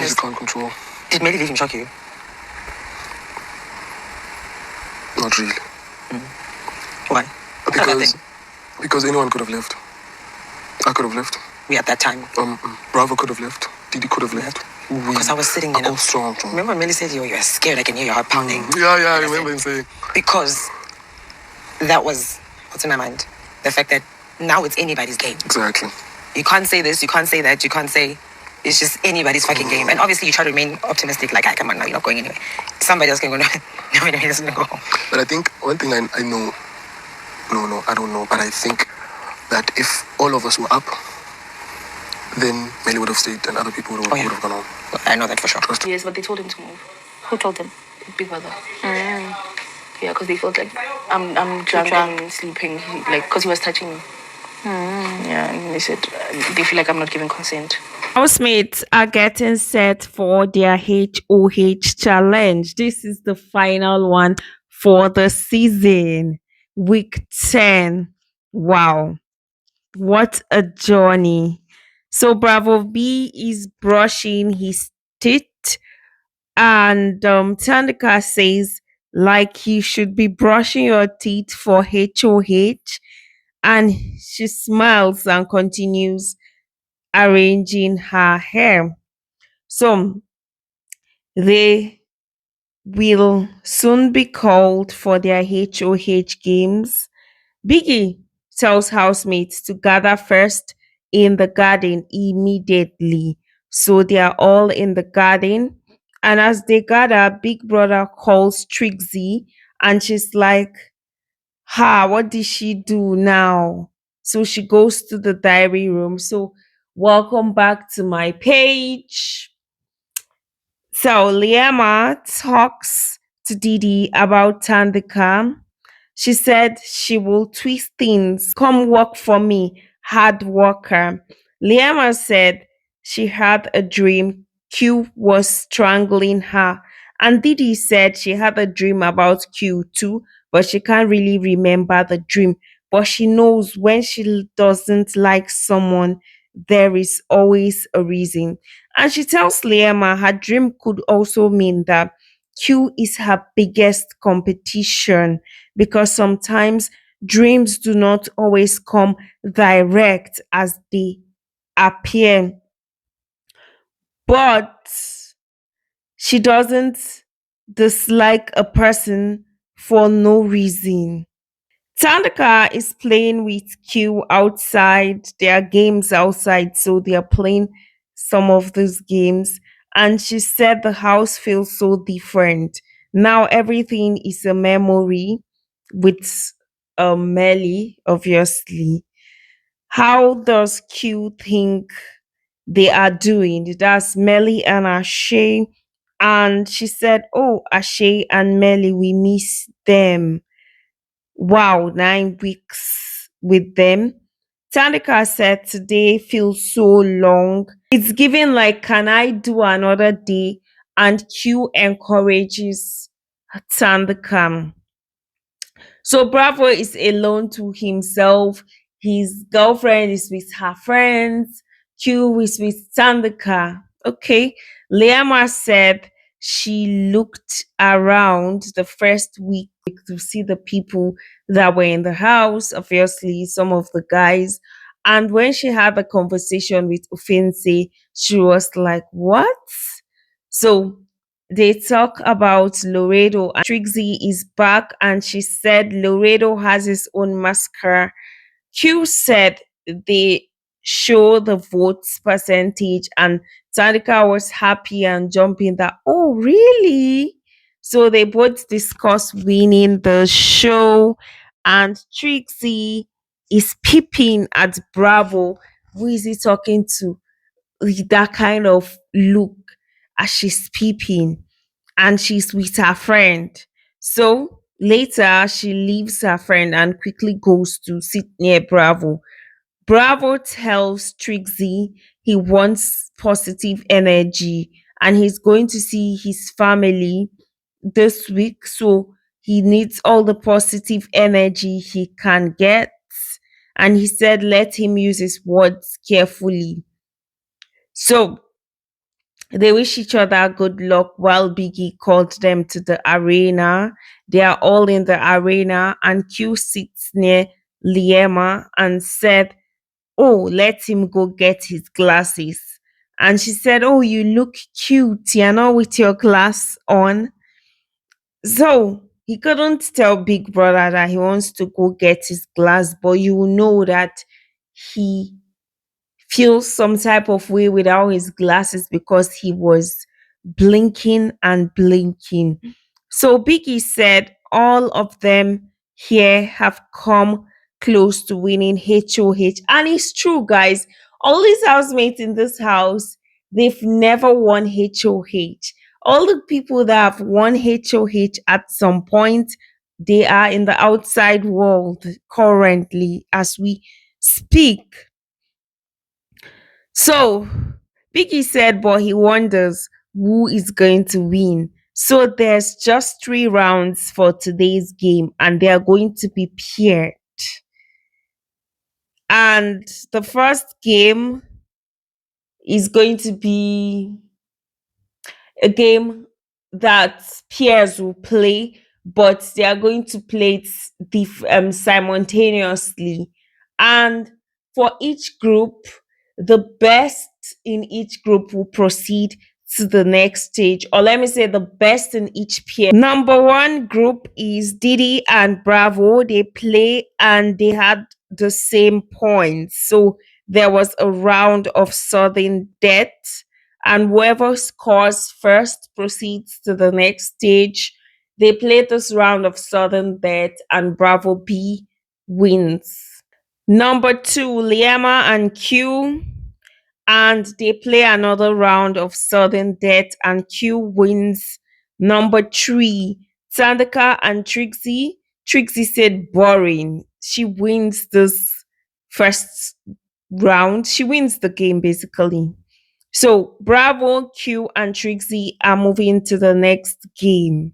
things you can't control. Did Melly leave him shock you? Not really. Why? Because anyone could have left. I could have left. We at that time. Bravo could have left. Didi could have left. Because I was sitting there. Strong. Remember when Melly said you're scared, I can hear your heart pounding. Yeah, I remember him saying. Because that was what's in my mind. The fact that now it's anybody's game. Exactly. You can't say this, you can't say that, you can't say it's just anybody's fucking game. And obviously you try to remain optimistic, like, come on, now you're not going anywhere. Somebody else can go, no, he doesn't go home. But I think one thing I know, no, I don't know, but I think that if all of us were up, then Melly would have stayed and other people would have gone home. I know that for sure. Yes, but they told him to move. Who told him? Big brother. Yeah, because they felt like I'm drunk and sleeping, because he was touching me. Yeah, and they said they feel like I'm not giving consent. Housemates are getting set for their HOH challenge. This is the final one for the season. Week 10. Wow. What a journey. So Brother B is brushing his teeth and Thandeka says like you should be brushing your teeth for HOH, and she smiles and continues arranging her hair. So they will soon be called for their HOH games. Biggie tells housemates to gather first in the garden immediately. So they are all in the garden. And as they gather, Big Brother calls Trixie and she's like, what did she do now? So she goes to the diary room. So welcome back to my page. So Liama talks to Didi about Thandeka. She said she will twist things. Come work for me, hard worker. Liama said she had a dream Q was strangling her. And Didi said she had a dream about Q too, but she can't really remember the dream. But she knows when she doesn't like someone, there is always a reason. And she tells Liama her dream could also mean that Q is her biggest competition, because sometimes dreams do not always come direct as they appear. But she doesn't dislike a person for no reason. Thandeka is playing with Q outside. There are games outside, so they are playing some of these games. And she said the house feels so different. Now everything is a memory with Melly, obviously. How does Q think they are doing? That's Melly and Ashay. And she said, oh, Ashay and Melly, we miss them. Wow, 9 weeks with them. Thandeka said today feels so long. It's given like, can I do another day? And Q encourages Thandeka. So Bravo is alone to himself. His girlfriend is with her friends. Q is with Thandeka. Okay. Liama said she looked around the first week to see the people that were in the house, obviously, some of the guys. And when she had a conversation with Ofentse, she was like, what? So they talk about Lawerdo, and Trixie is back and she said Lawerdo has his own mascara. Q said they show the votes percentage and Thandeka was happy and jumping that, oh really? So they both discuss winning the show, and Trixie is peeping at Bravo. Who is he talking to? With that kind of look as she's peeping, and she's with her friend. So later she leaves her friend and quickly goes to sit near Bravo. Bravo tells Trixie he wants positive energy and he's going to see his family this week. So he needs all the positive energy he can get. And he said, let him use his words carefully. So They wish each other good luck while Biggie called them to the arena. They are all in the arena, and Q sits near Liema and said, "Oh, let him go get his glasses." And she said, "Oh, you look cute, you know, with your glass on." So he couldn't tell Big Brother that he wants to go get his glass, but you will know that he feels some type of way without his glasses because he was blinking and blinking. So Biggie said all of them here have come close to winning HOH. And it's true, guys. All these housemates in this house, they've never won HOH. All the people that have won HOH at some point, they are in the outside world currently as we speak. So Biggie said, but he wonders who is going to win. So there's just 3 rounds for today's game, and they are going to be paired. And the first game is going to be a game that peers will play, but they are going to play it simultaneously. And for each group, the best in each group will proceed to the next stage, or let me say the best in each pair. Number one group is Didi and Bravo. They play and they had the same points. So there was a round of sudden death, and whoever scores first proceeds to the next stage. They played this round of sudden death, and Bravo B wins. Number two, Liema and Q, and they play another round of sudden death, and Q wins. Number three, Thandeka and Trixie. Trixie said boring. She wins this first round. She wins the game basically. So Bravo, Q, and Trixie are moving to the next game.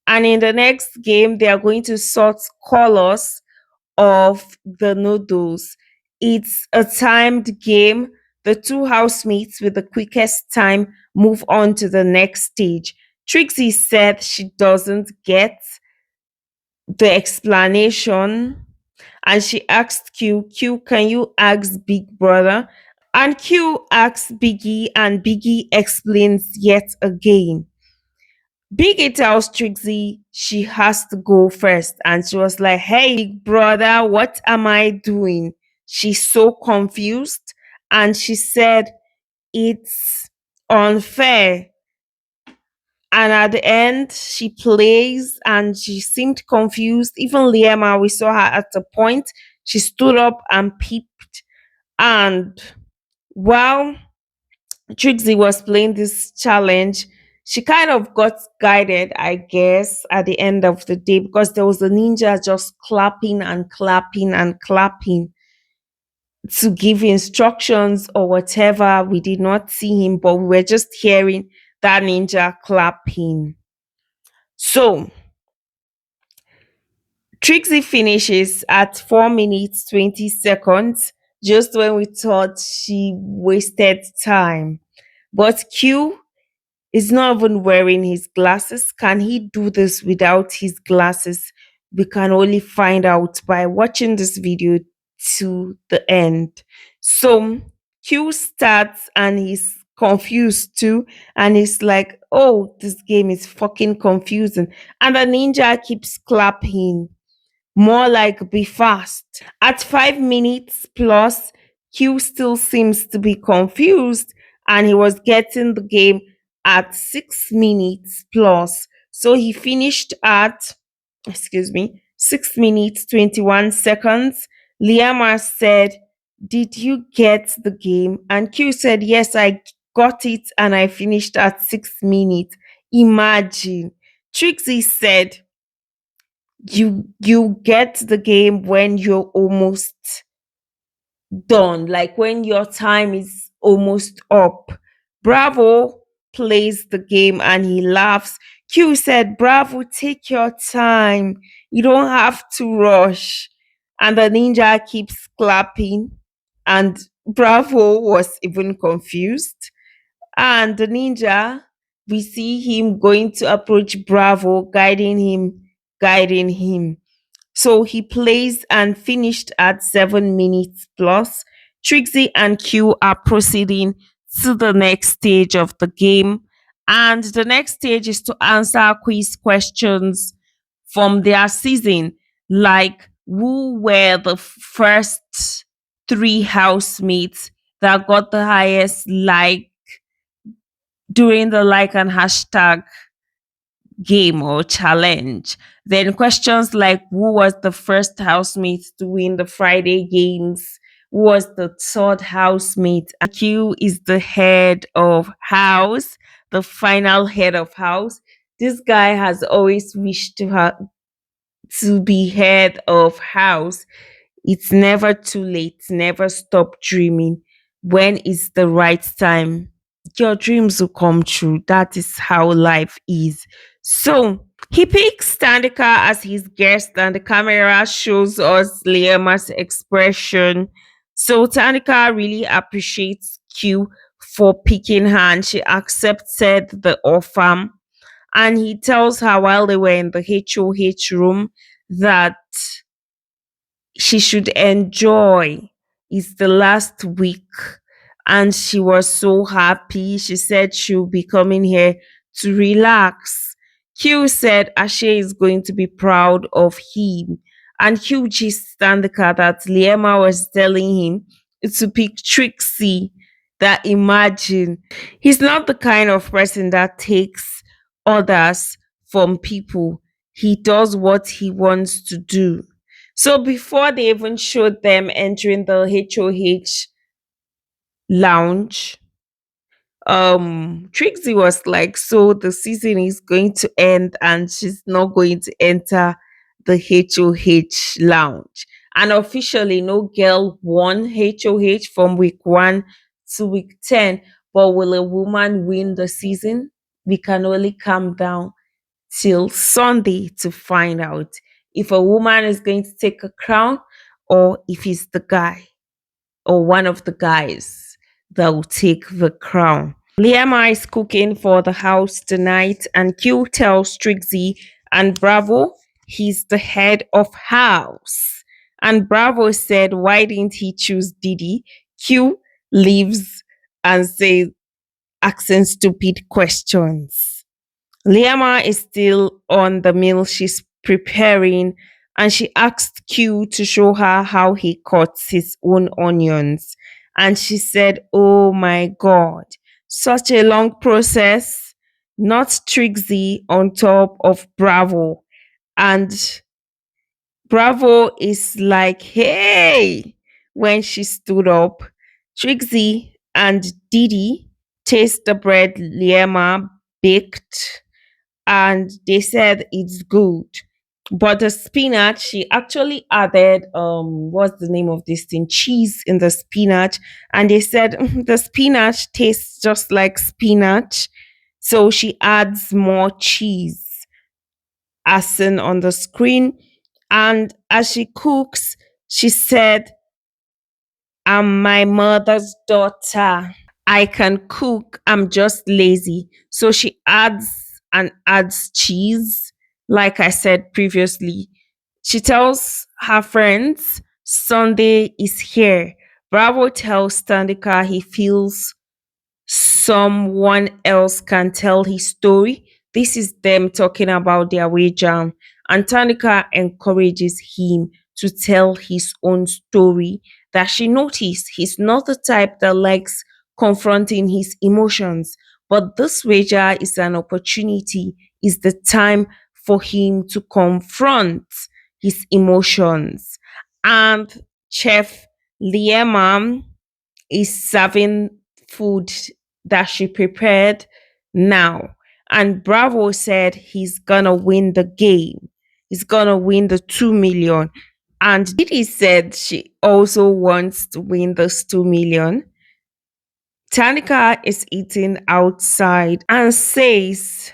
And in the next game, they are going to sort colors of the noodles. It's a timed game. The two housemates with the quickest time move on to the next stage. Trixie said she doesn't get the explanation, and she asked Q, can you ask Big Brother? And Q asks Biggie, and Biggie explains yet again. Biggie tells Trixie she has to go first, and she was like, "Hey, Big Brother, what am I doing?" She's so confused, and she said, "It's unfair." And at the end, she plays and she seemed confused. Even Liema, we saw her at a point, she stood up and peeped. And while Trixie was playing this challenge, she kind of got guided, I guess, at the end of the day because there was a ninja just clapping and clapping and clapping to give instructions or whatever. We did not see him, but we were just hearing that ninja clapping. So Trixie finishes at 4 minutes 20 seconds, just when we thought she wasted time. But Q is not even wearing his glasses. Can he do this without his glasses? We can only find out by watching this video to the end. So Q starts and he's confused too. And he's like, oh, this game is fucking confusing. And the ninja keeps clapping. More like be fast. At 5 minutes plus, Q still seems to be confused and he was getting the game at 6 minutes plus. So he finished at, 6 minutes 21 seconds. Liama said, did you get the game? And Q said, yes, I got it and I finished at 6 minutes. Imagine. Trixie said, you get the game when you're almost done, like when your time is almost up. Bravo plays the game and he laughs. Q said, Bravo, take your time, you don't have to rush. And the ninja keeps clapping, and Bravo was even confused. And the ninja, we see him going to approach Bravo, guiding him. So he plays and finished at 7 minutes plus. Trixie and Q are proceeding to the next stage of the game. And the next stage is to answer quiz questions from their season, like who were the first three housemates that got the highest like during the like and hashtag game or challenge. Then questions like who was the first housemate to win the Friday games? Who was the third housemate? And Q is the head of house, the final head of house. This guy has always wished to be head of house. It's never too late. Never stop dreaming. When is the right time? Your dreams will come true. That is how life is. So he picks Thandeka as his guest, and the camera shows us Liama's expression. So Thandeka really appreciates Q for picking her, and she accepted the offer. And he tells her while they were in the HOH room that she should enjoy. It's the last week. And she was so happy. She said she'll be coming here to relax. Q said Ashe is going to be proud of him. And Q just stand the car that Liema was telling him to pick Trixie. That imagine he's not the kind of person that takes orders from people. He does what he wants to do. So before they even showed them entering the HOH lounge, Trixie was like, so the season is going to end and she's not going to enter the HOH lounge. And officially no girl won HOH from week 1 to week 10. But will a woman win the season? We can only calm down till Sunday to find out if a woman is going to take a crown or if it's the guy or one of the guys that will take the crown. Liama is cooking for the house tonight, and Q tells Trixie and Bravo he's the head of house. And Bravo said, why didn't he choose Didi? Q leaves and says, asking stupid questions. Liama is still on the meal she's preparing, and she asked Q to show her how he cuts his own onions. And she said, oh my God, such a long process. Not Trixie on top of Bravo. And Bravo is like, hey, when she stood up. Trixie and Didi taste the bread Liama baked and they said it's good. But the spinach, she actually added what's the name of this thing? Cheese in the spinach. And they said the spinach tastes just like spinach. So she adds more cheese as seen on the screen. And as she cooks, she said, I'm my mother's daughter. I can cook. I'm just lazy. So she adds cheese. Like I said previously, she tells her friends Sunday is here. Bravo tells Thandeka he feels someone else can tell his story. This is them talking about their way jam. And Tanika encourages him to tell his own story that she noticed he's not the type that likes confronting his emotions. But this wager is an opportunity, is the time for him to confront his emotions. And Chef Liema is serving food that she prepared now. And Bravo said he's gonna win the game. He's gonna win the 2 million. And Didi said she also wants to win this 2 million. Tanika is eating outside and says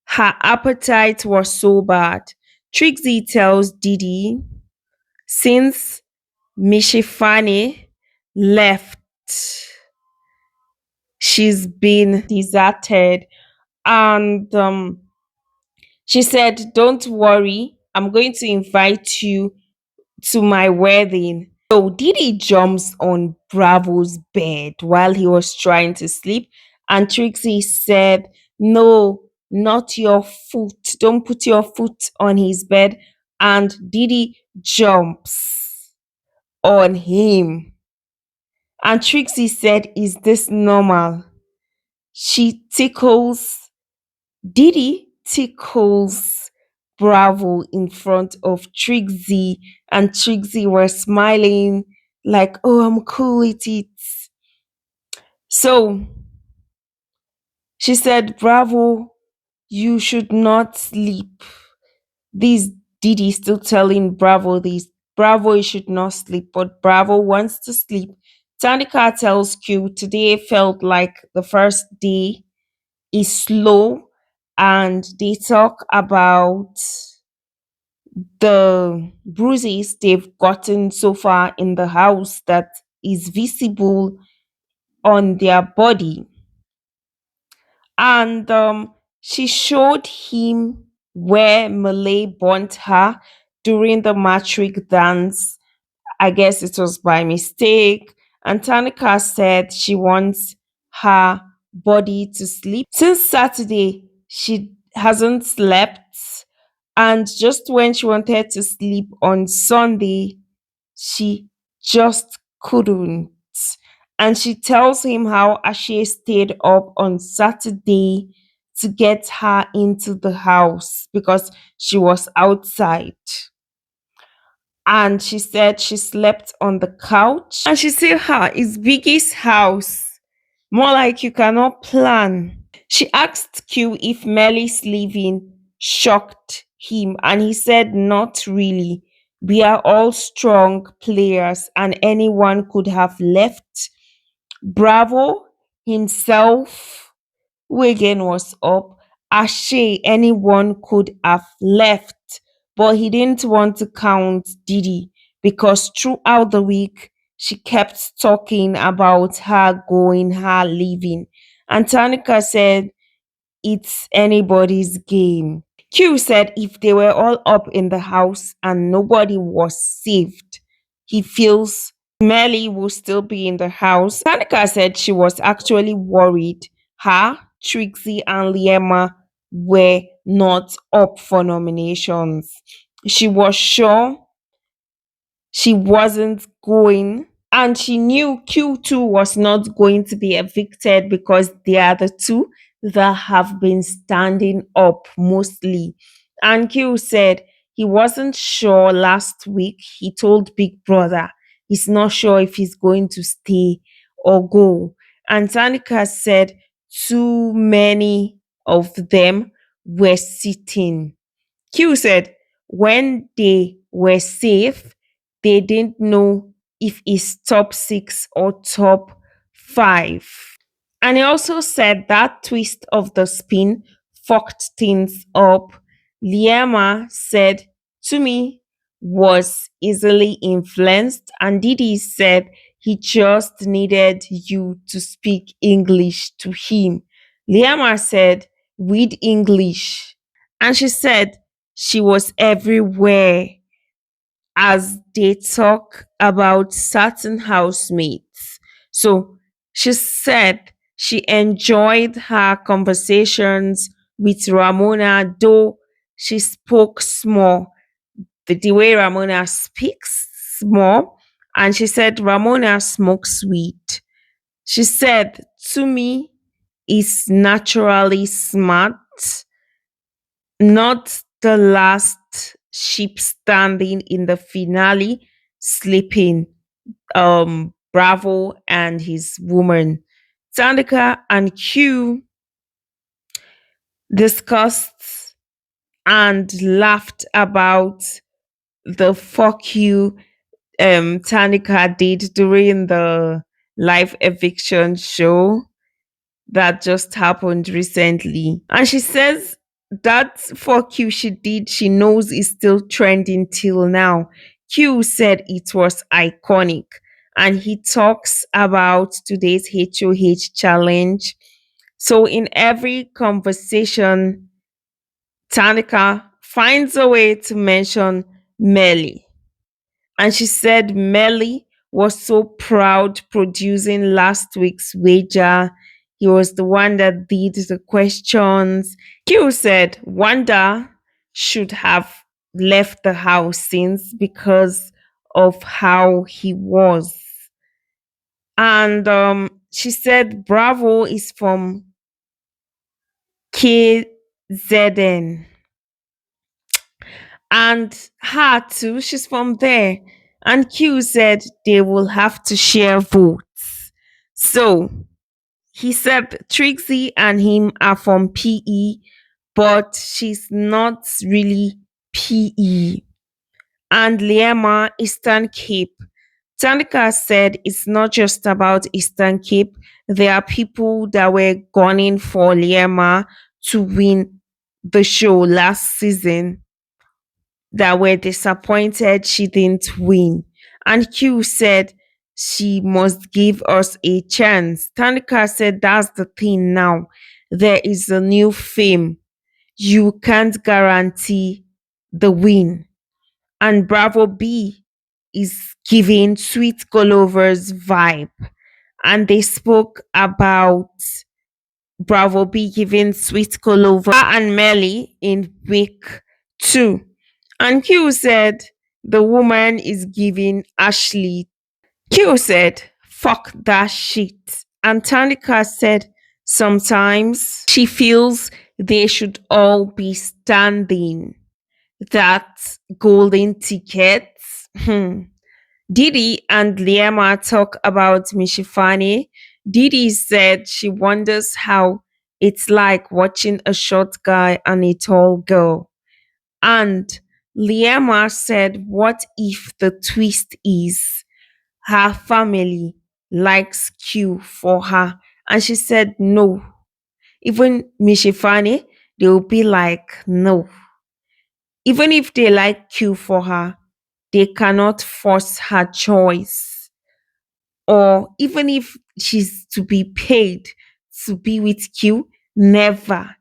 her appetite was so bad. Trixie tells Didi since Mshefane left, she's been deserted. And she said, "Don't worry, I'm going to invite you to my wedding." So Didi jumps on Bravo's bed while he was trying to sleep, and Trixie said, "No, not your foot. Don't put your foot on his bed." And Didi jumps on him. And Trixie said, "Is this normal?" She tickles Didi tickles Bravo in front of Trixie, and Trixie was smiling like, "Oh, I'm cool with it." So she said, "Bravo, you should not sleep." This Didi still telling Bravo this. Bravo, you should not sleep, but Bravo wants to sleep. Thandeka tells Q today felt like the first day is slow, and they talk about the bruises they've gotten so far in the house that is visible on their body. And she showed him where Malay burnt her during the matric dance. I guess it was by mistake. And Tanika said she wants her body to sleep. Since Saturday, she hasn't slept. And just when she wanted to sleep on Sunday, she just couldn't. And she tells him how Ashe stayed up on Saturday to get her into the house because she was outside. And she said she slept on the couch. And she said, "Ha, it's biggest house. More like you cannot plan." She asked Q if Melly's leaving shocked him, and he said, "Not really. We are all strong players, and anyone could have left." Bravo himself, who again was up, Ashe, anyone could have left, but he didn't want to count Didi because throughout the week she kept talking about her going, her leaving. And Tanika said, "It's anybody's game." Q said if they were all up in the house and nobody was saved, he feels Melly will still be in the house. Tanika said she was actually worried her, Trixie, and Liema were not up for nominations. She was sure she wasn't going, and she knew Q2 was not going to be evicted because they are the two that have been standing up mostly. And Q said he wasn't sure last week. He told Big Brother he's not sure if he's going to stay or go. And Tanika said too many of them were sitting. Q said when they were safe, they didn't know if it's top six or top five. And he also said that twist of the spin fucked things up. Liema said Tumi was easily influenced, and Didi said he just needed you to speak English to him. Liema said, "Read English." And she said she was everywhere as they talk about certain housemates. So she said she enjoyed her conversations with Ramona, though she spoke small. The way Ramona speaks small, and she said Ramona smokes weed. She said to me is naturally smart, not the last sheep standing in the finale, sleeping. Bravo and his woman. Thandeka and Q discussed and laughed about the fuck you Thandeka did during the live eviction show that just happened recently. And she says that for Q she did, she knows is still trending till now. Q said it was iconic. and he talks about today's HOH challenge. So in every conversation, Thandeka finds a way to mention Melly. And she said Melly was so proud producing last week's wager. He was the one that did the questions. Q said Wanda should have left the house since because of how he was. And she said Bravo is from KZN. And her too, she's from there. And Q said they will have to share votes. So he said Trixie and him are from PE, but she's not really PE. And Liema, Eastern Cape. Thandeka said it's not just about Eastern Cape. There are people that were gunning for Liema to win the show last season that were disappointed she didn't win. And Q said she must give us a chance. Thandeka said that's the thing now. There is a new fame. You can't guarantee the win. And Bravo B is giving Sweet Golover's vibe. And they spoke about Bravo B giving Sweet Golover and Melly in week 2. And Q said the woman is giving Ashley. Q said, fuck that shit. And Thandeka said, sometimes she feels they should all be standing. That golden ticket. Didi and Liema talk about Mshefane. Didi said she wonders how it's like watching a short guy and a tall girl. And Liema said, what if the twist is her family likes Q for her? And she said, no. Even Mshefane, they will be like, no. Even if they like Q for her, they cannot force her choice. Or even if she's to be paid to be with Q, never,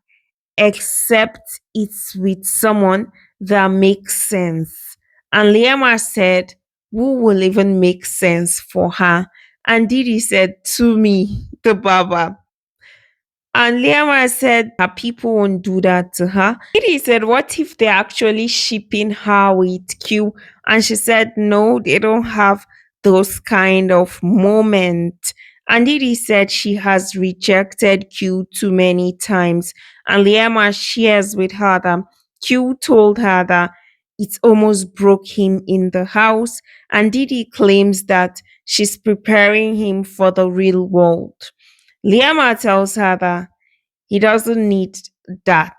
except it's with someone that makes sense. And Liema said, who will even make sense for her? And Didi said, Tumi the Barber. And Liama said her people won't do that to her. Didi said, what if they're actually shipping her with Q? And she said, no, they don't have those kind of moments. And Didi said she has rejected Q too many times. And Liama shares with her that Q told her that it almost broke him in the house. And Didi claims that she's preparing him for the real world. Liama tells her that he doesn't need that.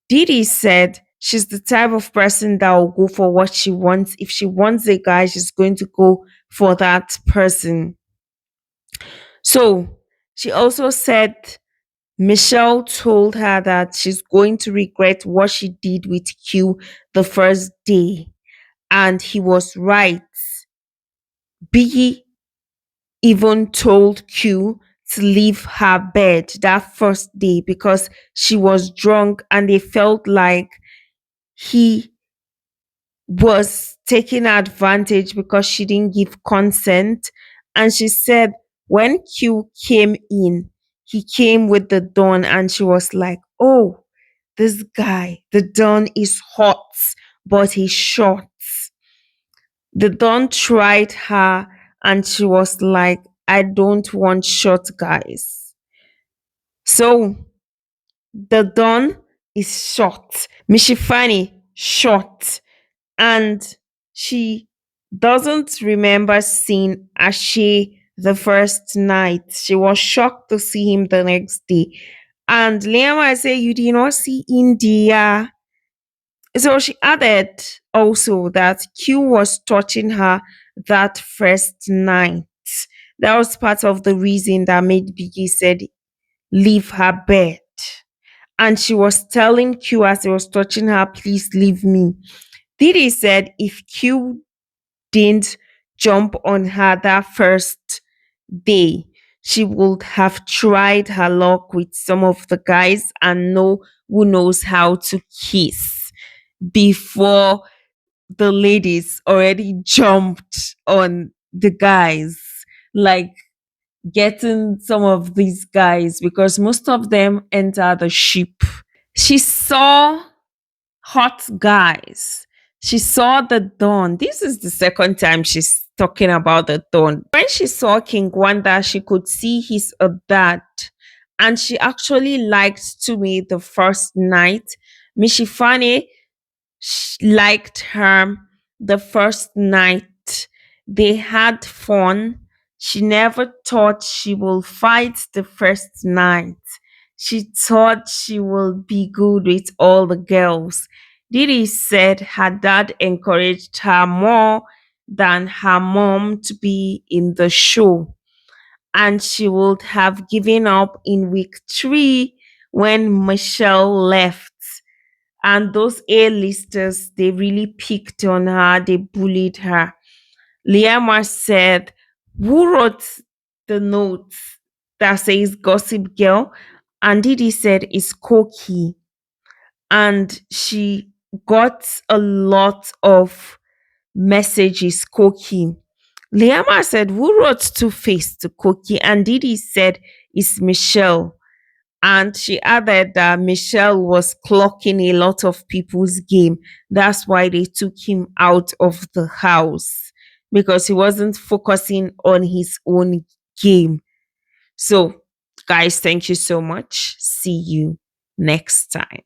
Didi said she's the type of person that will go for what she wants. If she wants a guy, she's going to go for that person. So she also said Mashel told her that she's going to regret what she did with Q the first day. And he was right. Biggie even told Q to leave her bed that first day because she was drunk and they felt like he was taking advantage because she didn't give consent. And she said when Q came in, he came with TheDon and she was like, oh, this guy, TheDon is hot, but he's short. TheDon tried her and she was like, I don't want short guys. So TheDon is short. Mshefane short. And she doesn't remember seeing Ashe the first night. She was shocked to see him the next day. And Liama said, you did not see India. So she added also that Q was touching her that first night. That was part of the reason that made Biggie said, leave her bed. And she was telling Q as he was touching her, please leave me. Didi said if Q didn't jump on her that first day. She would have tried her luck with some of the guys and know who knows how to kiss before the ladies already jumped on the guys. Like getting some of these guys because most of them enter the ship. She saw hot guys. She saw the Don. This is the second time she's talking about the Don. When she saw King Wanda, she could see his dad. And she actually liked Tumi the first night. Mshefane liked her the first night. They had fun. She never thought she will fight the first night. She thought she will be good with all the girls. Didi said her dad encouraged her more than her mom to be in the show. And she would have given up in week 3 when Mashel left. And those A-listers, they really picked on her, they bullied her. Liama said, who wrote the note that says Gossip Girl? And Didi said, it's Kokii. And she got a lot of messages, Kokii. Liama said, who wrote Two-Face to Kokii? And Didi said, it's Mashel. And she added that Mashel was clocking a lot of people's game. That's why they took him out of the house because he wasn't focusing on his own game. So, guys, thank you so much. See you next time.